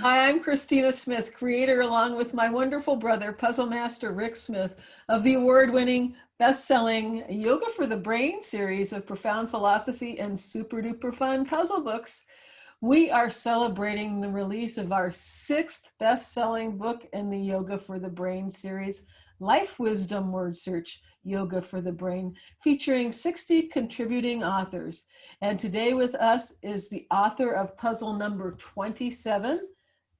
Hi, I'm Cristina Smith, creator along with my wonderful brother, puzzle master Rick Smith, of the award-winning, best-selling Yoga for the Brain series of profound philosophy and super-duper fun puzzle books. We are celebrating the release of our 6th best-selling book in the Yoga for the Brain series, Life Wisdom Word Search, Yoga for the Brain, featuring 60 contributing authors. And today with us is the author of puzzle number 27,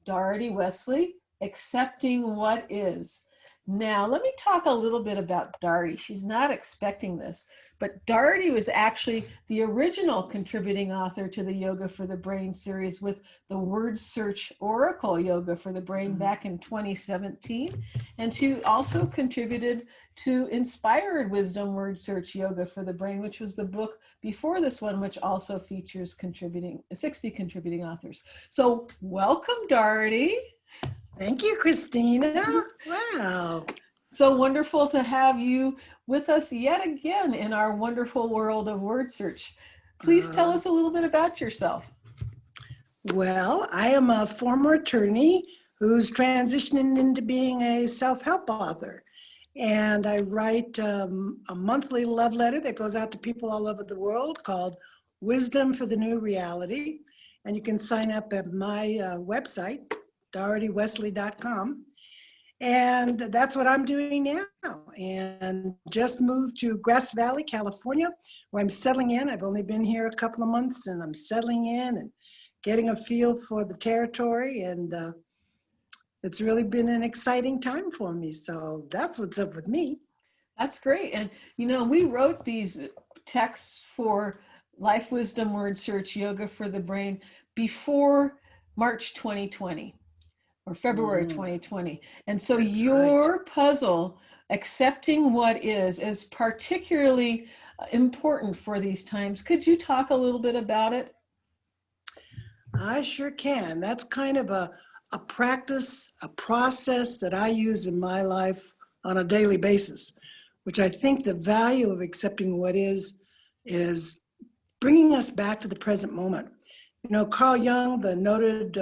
Darity Wesley, Accepting What Is. Now, let me talk a little bit about Darity. She's not expecting this, but Darity was actually the original contributing author to the Yoga for the Brain series with the Word Search Oracle Yoga for the Brain back in 2017. And she also contributed to Inspired Wisdom Word Search Yoga for the Brain, which was the book before this one, which also features 60 contributing authors. So welcome, Darity. Thank you, Cristina. Wow. So wonderful to have you with us yet again in our wonderful world of word search. Please tell us a little bit about yourself. Well, I am a former attorney who's transitioning into being a self-help author. And I write a monthly love letter that goes out to people all over the world called Wisdom for the New Reality. And you can sign up at my website, DarityWesley.com. And that's what I'm doing now. And just moved to Grass Valley, California, where I'm settling in. I've only been here a couple of months and I'm settling in and getting a feel for the territory. And it's really been an exciting time for me. So that's what's up with me. That's great. And, you know, we wrote these texts for Life Wisdom Word Search Yoga for the Brain before March 2020. Or February 2020. And so That's your right. puzzle, Accepting What is particularly important for these times. Could you talk a little bit about it? I sure can. That's kind of a practice, a process that I use in my life on a daily basis, which I think the value of accepting what is bringing us back to the present moment. You know, Carl Jung, the noted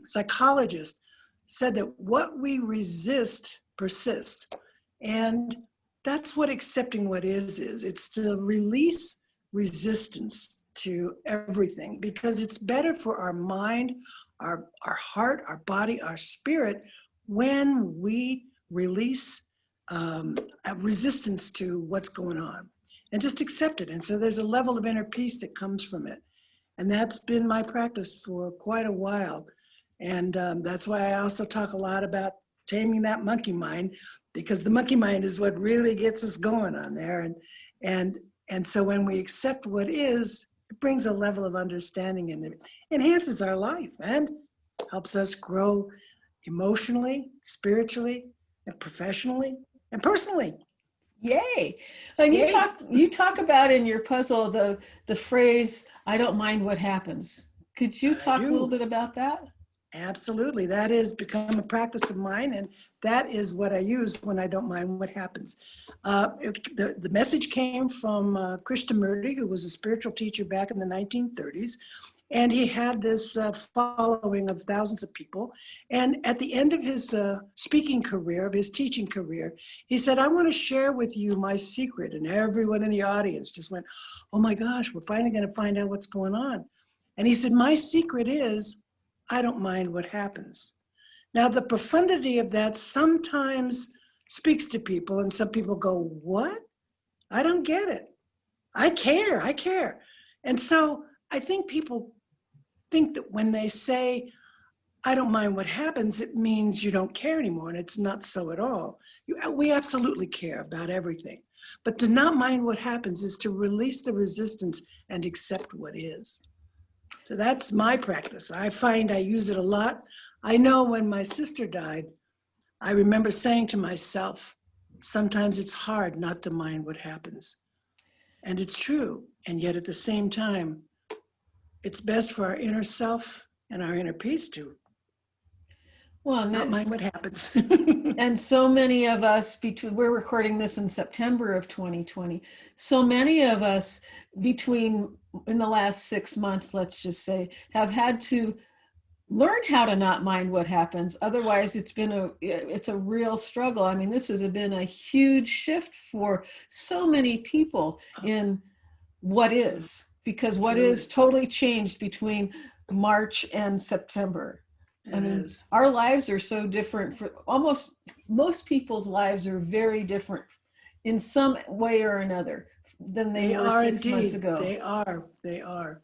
psychologist, said that what we resist persists. And that's what accepting what is. It's to release resistance to everything because it's better for our mind, our heart, our body, our spirit when we release resistance to what's going on and just accept it. And so there's a level of inner peace that comes from it. And that's been my practice for quite a while. And that's why I also talk a lot about taming that monkey mind, because the monkey mind is what really gets us going on there. And so when we accept what is, it brings a level of understanding and it enhances our life and helps us grow emotionally, spiritually, and professionally, and personally. Yay. And Yay. you talk about in your puzzle the phrase, I don't mind what happens. Could you talk a little bit about that? Absolutely. That has become a practice of mine, and that is what I use when I don't mind what happens. The message came from Krishnamurti, who was a spiritual teacher back in the 1930s, and he had this following of thousands of people. And at the end of his speaking career, of his teaching career, he said, I want to share with you my secret. And everyone in the audience just went, oh my gosh, we're finally going to find out what's going on. And he said, my secret is, I don't mind what happens. Now, the profundity of that sometimes speaks to people, and some people go, what? I don't get it. I care. And so I think people think that when they say, I don't mind what happens, it means you don't care anymore, and it's not so at all. We absolutely care about everything. But to not mind what happens is to release the resistance and accept what is. So that's my practice. I find I use it a lot. I know when my sister died, I remember saying to myself, sometimes it's hard not to mind what happens. And it's true. And yet at the same time, it's best for our inner self and our inner peace to not mind what happens. And so many of us, we're recording this in September of 2020, so many of us in the last 6 months, let's just say, have had to learn how to not mind what happens. Otherwise, it's a real struggle. I mean, this has been a huge shift for so many people in what is, because what is totally changed between March and September. I mean, our lives are so different. For almost most people's lives are very different in some way or another than they were 6 months ago. They are. They are.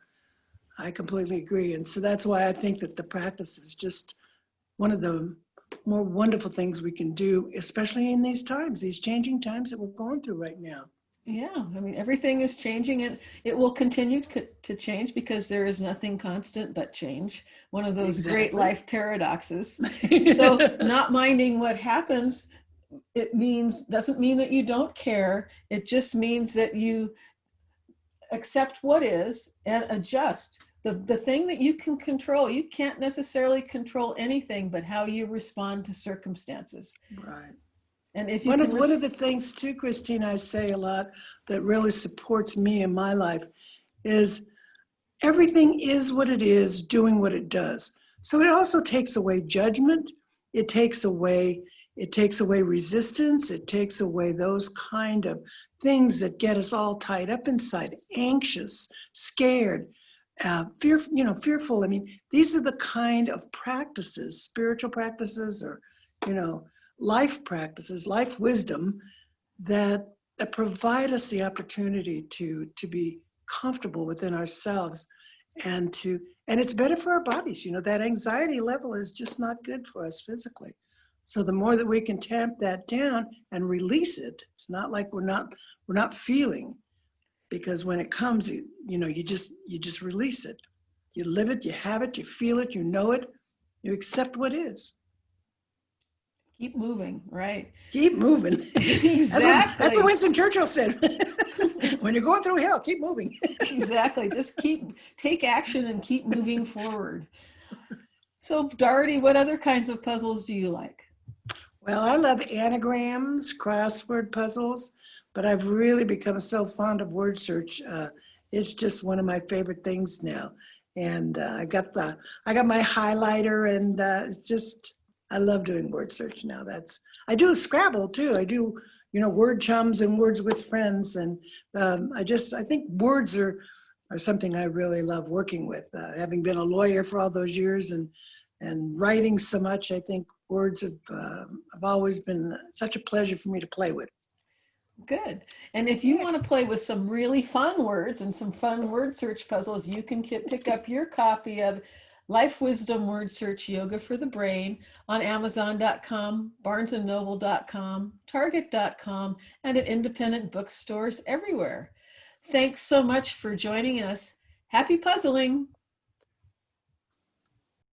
I completely agree. And so that's why I think that the practice is just one of the more wonderful things we can do, especially in these times, these changing times that we're going through right now. Yeah, I mean, everything is changing, and it will continue to change because there is nothing constant but change. One of those great life paradoxes. So not minding what happens, doesn't mean that you don't care. It just means that you accept what is and adjust. The thing that you can control, you can't necessarily control anything but how you respond to circumstances. Right. And if you one of the things too, Cristina, I say a lot that really supports me in my life is everything is what it is, doing what it does. So it also takes away judgment. It takes away resistance. It takes away those kind of things that get us all tied up inside, anxious, scared, fearful. I mean, these are the kind of practices, spiritual practices, or, life practices, life wisdom that provide us the opportunity to be comfortable within ourselves, and it's better for our bodies. That anxiety level is just not good for us physically. So the more that we can tamp that down and release it, it's not like we're not feeling, because when it comes, you just release it. You live it, you have it, you feel it, you know it, you accept what is. Keep moving, right? Keep moving. Exactly. That's what Winston Churchill said. When you're going through hell, keep moving. Exactly. Just take action and keep moving forward. So, Darity, what other kinds of puzzles do you like? Well, I love anagrams, crossword puzzles, but I've really become so fond of word search. It's just one of my favorite things now. And I got my highlighter, and it's just, I love doing word search now. I do Scrabble too. I do, word chums and words with friends. And I think words are something I really love working with. Having been a lawyer for all those years and writing so much, I think words have always been such a pleasure for me to play with. Good. And if you want to play with some really fun words and some fun word search puzzles, you can pick up your copy of Life Wisdom Word Search Yoga for the Brain on Amazon.com, BarnesandNoble.com, Target.com, and at independent bookstores everywhere. Thanks so much for joining us. Happy puzzling!